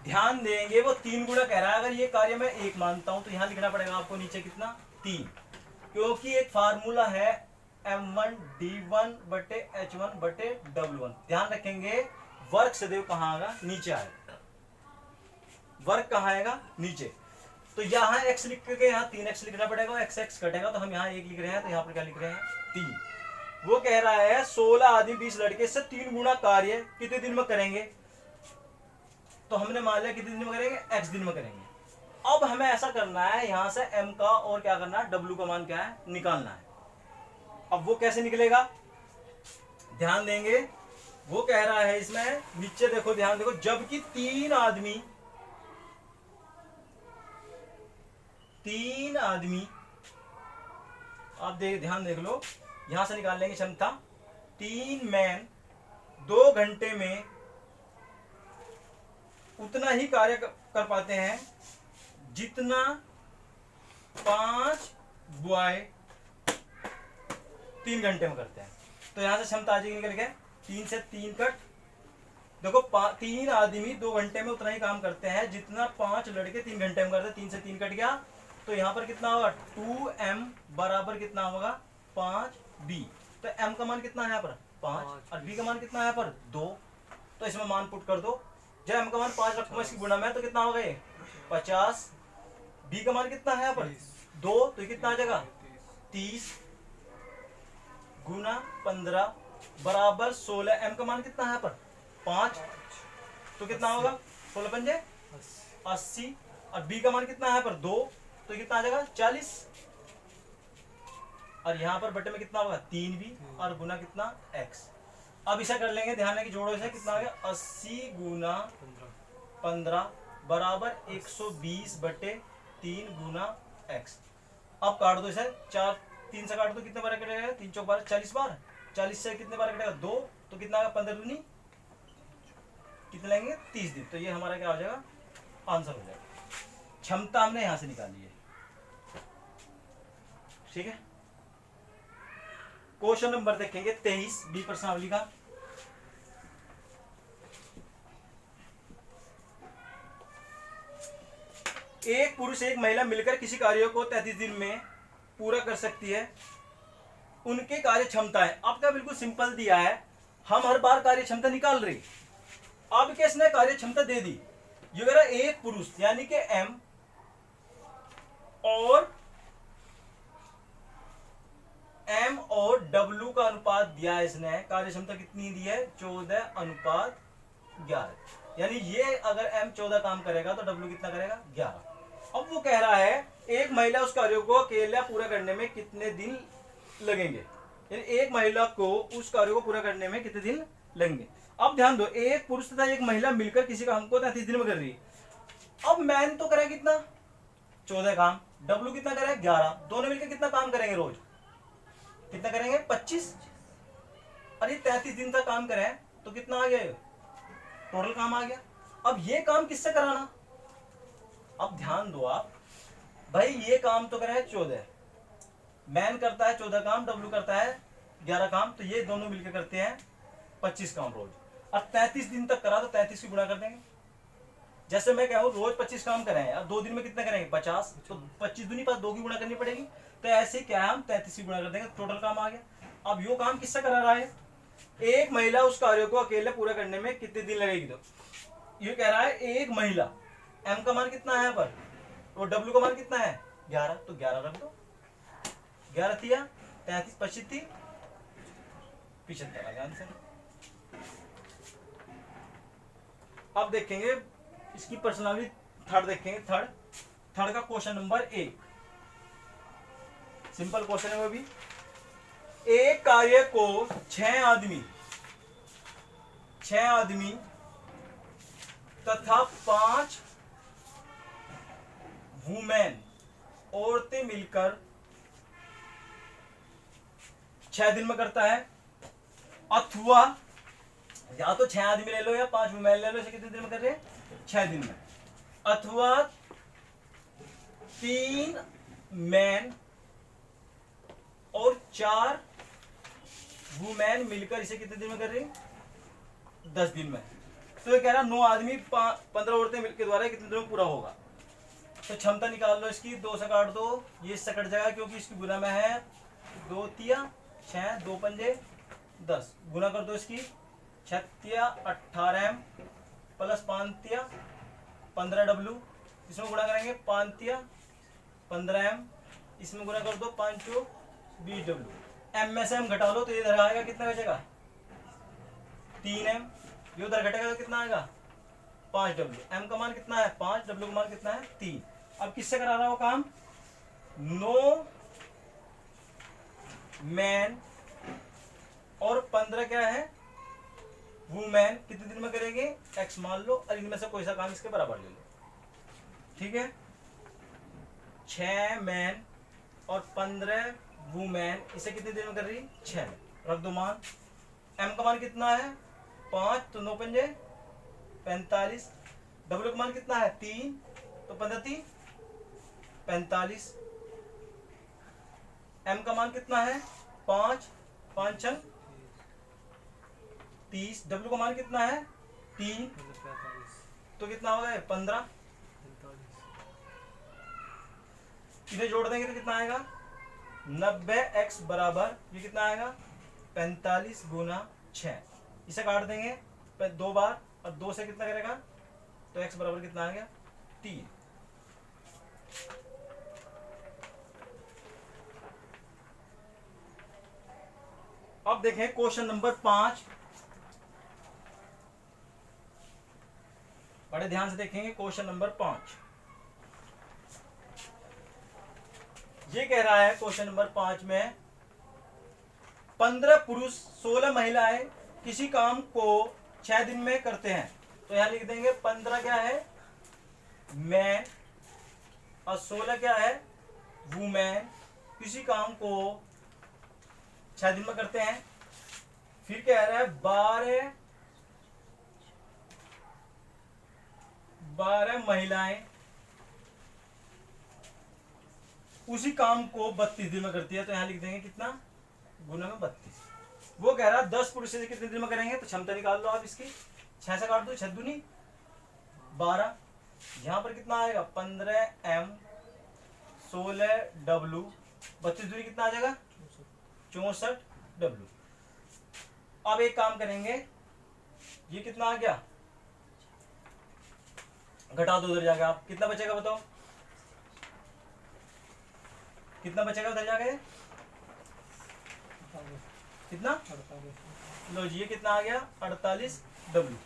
Speaker 1: ध्यान देंगे वो 3 गुना कह रहा है। अगर ये कार्य मैं 1 मानता हूं तो यहां लिखना पड़ेगा आपको नीचे कितना 3, क्योंकि एक फार्मूला है m1 d1 बटे h1 बटे w1। ध्यान रखेंगे वर्ग सदैव कहां आएगा नीचे आएगा, वर्ग कहां आएगा नीचे। तो यहां x लिख के यहां 3x लिखना पड़ेगा, x कटेगा तो हम यहां 1 लिख रहे हैं, तो यहां पर क्या लिख रहे हैं 3। वो कह रहा है 16 आदमी 20 लड़के से 3 गुना कार्य कितने दिन में करेंगे, तो हमने मान लिया कितने दिन में करेंगे x दिन में करेंगे। अब हमें ऐसा करना है यहां से m का और क्या करना है w का मान क्या है निकालना है। अब वो कैसे निकलेगा, ध्यान देंगे वो कह रहा है इसमें नीचे देखो, ध्यान देखो, जबकि 3 आदमी आप ध्यान देख लो, यहां से निकाल लेंगे क्षमता। 3 मैन 2 घंटे में उतना ही कार्य कर पाते हैं जितना 5 बॉय 3 घंटे में करते हैं। तो यहां से क्षमता आ जाएगी निकल के 3 से 3 कट। देखो 3 आदमी 2 घंटे में उतना ही काम करते हैं जितना 5 लड़के 3 घंटे में करते हैं। 3 से 3 कट गया, तो यहां पर कितना होगा 2m बराबर कितना होगा 5b। तो m का मान कितना है यहाँ पर 5 और b का मान कितना है यहाँ पर 2। तो इसमें मान पुट कर दो, जब m का मान 5 रखूंगा इसकी गुणा में तो कितना होगा ये 50। b का मान कितना है यहाँ पर 2, तो कितना आ जाएगा 30 गुना 15 बराबर 16। m का मान कितना है यहाँ पर 5, तो कितना होगा 16 पंजे 80। और b का मान कितना है यहाँ पर 2, तो कितना आ जाएगा 40। और यहाँ पर बटे में कितना होगा 3b और गुना कितना x। अब इसे कर लेंगे, ध्यान है कि जोड़ो इसे, कितना आ गया 80 गुना 15 बराबर 120 बटे 3 गुना x। अब काट दो इसे, 3 से काट दो, कितने बार कटेगा 3 चौक 12 40 बार, 40 से कितने बार कटेगा 2, तो कितना आएगा 15 दूनी कितने लेंगे 30 दिन। तो ये हमारा क्या हो जाएगा आंसर हो जाएगा। क्षमता हमने यहां से निकाली है, ठीक है। क्वेश्चन नंबर देखेंगे 23 बी प्रश्नावली का। एक पुरुष एक महिला मिलकर किसी कार्य को 33 दिन में पूरा कर सकती है, उनके कार्य क्षमता है। आपका बिल्कुल सिंपल दिया है, हम हर बार कार्य क्षमता निकाल रही। अब किसने कार्य क्षमता दे दी, ये कह रहा एक पुरुष यानी कि m और w का अनुपात दिया है इसने। कार्य क्षमता कितनी दी है 14:11, यानी ये अगर m 14 काम करेगा तो w कितना करेगा 11। अब वो कह रहा है एक महिला उस कार्य को अकेला पूरा करने में कितने दिन लगेंगे, यानी एक महिला को उस कार्य को पूरा करने में कितने दिन लगेंगे। अब ध्यान दो, एक पुरुष तथा एक महिला मिलकर किसी काम को 33 दिन में कर रही है। अब मैन तो करेगा कितना 14 काम, W कितना करेगा 11, दोनों मिलकर कितना काम करेंगे रोज, कितना करेंगे 25। अरे 33 दिन तक काम करें तो कितना आ गया टोटल काम आ गया। अब ये काम किससे कराना, अब ध्यान दो आप भाई, ये काम तो करें 14, मैन करता है 14 काम, डब्लू करता है 11 काम, तो ये दोनों मिलकर करते हैं 25 काम रोज। अब 33 दिन तक करा तो 33 की गुणा कर देंगे। जैसे मैं कह रोज 25 काम करें, अब 2 दिन में कितना करेंगे 50, तो 25 दूनी पास 2 की गुणा करनी पड़ेगी, तो ऐसे क्या है हम 33 की गुणा कर देंगे, टोटल काम आ गया। अब यो काम किससे करा रहा है, एक महिला उस कार्य को अकेले पूरा करने में कितने दिन लगेगी, तो ये कह रहा है एक महिला, एम का मान कितना है यहाँ पर और डब्ल्यू का मान कितना है 11, तो 11 रख दो, 11 तिया 33 25 75 आ गया आंसर। अब देखेंगे इसकी पर्सनालिटी, थर्ड देखेंगे, थर्ड का क्वेश्चन नंबर 1, सिंपल क्वेश्चन है वो भी। एक कार्य को 6 आदमी तथा 5 वुमेन औरतें मिलकर 6 दिन में करता है, अथवा या तो 6 आदमी ले लो या 5 वुमेन ले लो, इसे कितने दिन में कर रहे हैं 6 दिन में, अथवा 3 मैन और 4 वुमेन मिलकर इसे कितने दिन में कर रहे हैं 10 दिन में। तो ये कह रहा 9 आदमी 15 औरतें मिलकर द्वारा कितने दिन में पूरा होगा। तो क्षमता निकाल लो इसकी, 2 से काट दो, ये इससे कट जाएगा क्योंकि इसकी गुना में है 2 तिया 6, 2 पंजे 10, गुना कर दो इसकी 6 तिया 18 एम प्लस 5 तिया 15 डब्ल्यू, इसमें गुणा करेंगे 5 तिया 15 एम, इसमें गुणा कर दो 5 चो 20 डब्ल्यू, एम में से एम घटा लो तो ये इधर आएगा, कितना बचेगा 3 एम, ये उधर घटेगा तो कितना आएगा 5 डब्ल्यू, एम का मान कितना है 5, डब्ल्यू का मान कितना है 3। अब किससे करा रहा हो काम, 9 मैन और 15 क्या है वुमेन कितने दिन में करेंगे एक्स मान लो, और इनमें से कोई सा काम इसके बराबर ले लो, ठीक है। 6 मैन और 15 वुमेन इसे कितने दिन में कर रही 6 में, रख दो मान, एम का मान कितना है 5, तो 9 पंजे 45, डब्ल्यू का मान कितना है 3, तो 15 3 45, एम का मान कितना है 5, 5 6 30, डब्ल्यू का मान कितना है 3, तो कितना हो गया 15, इन्हें जोड़ देंगे तो कितना आएगा 90x बराबर ये कितना आएगा 45 गुना 6, इसे काट देंगे 2 बार और 2 से कितना करेगा, तो x बराबर कितना आ गया 3। अब देखें क्वेश्चन नंबर 5, बड़े ध्यान से देखेंगे क्वेश्चन नंबर 5। ये कह रहा है क्वेश्चन नंबर 5 में 15 पुरुष 16 महिलाएं किसी काम को 6 दिन में करते हैं, तो यहां लिख देंगे 15 क्या है मैन और 16 क्या है वुमेन, किसी काम को 6 दिन में करते हैं। फिर कह रहा है 12 महिलाएं उसी काम को 32 दिन में करती है, तो यहां लिख देंगे कितना गुना में 32। वो कह रहा है 10 पुरुष से कितने दिन में करेंगे, तो क्षमता निकाल लो आप इसकी, 6 से काट दो 6 दूनी 12, यहां पर कितना आएगा 15 एम 16 डब्ल्यू, 32 दूनी कितना आ जाएगा 64 डब्ल्यू। अब एक काम करेंगे, ये कितना आ गया घटा दो उधर जाके, आप कितना बचेगा बताओ, कितना बचेगा उधर जाके कितना, लो जी ये कितना आ गया 48 डब्ल्यू,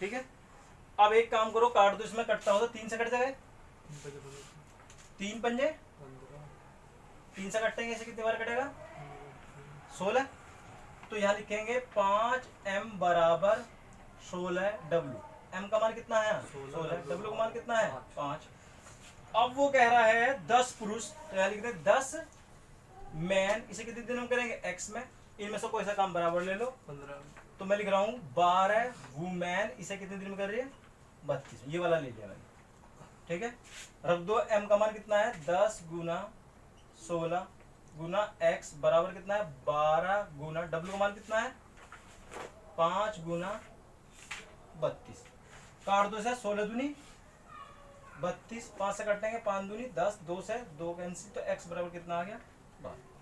Speaker 1: ठीक है। अब एक काम करो काट दो, इसमें कटता हो तो 3 से कट जाएगा, 3 पंजे 3 से कटेंगे, इसे कितनी बार कटेगा 16, तो यहां लिखेंगे 5 एम बराबर 16 डब्ल्यू, एम का मान कितना है 16, डब्ल्यू का मान कितना है 5। अब वो कह रहा है 10 पुरुष, तो यहां लिखते हैं 10 मैन, इसे कितने दिन में करेंगे एक्स में, इनमें से कोई सा काम बराबर ले लो 15, तो मैं लिख रहा हूं 12 वुमेन, इसे कितने दिन में कर रही है 32, ये वाला ले लिया मैंने, ठीक है। रख दो एम का मान कितना है 10 गुना 16 गुना x बराबर कितना है 12 गुना w का मान कितना है 5 गुना 32। काट दो इसे, 16 दूनी 32, 5 से कटेंगे 5 दूनी 10, 2 से 2 कैंसिल, तो x बराबर कितना आ गया 12।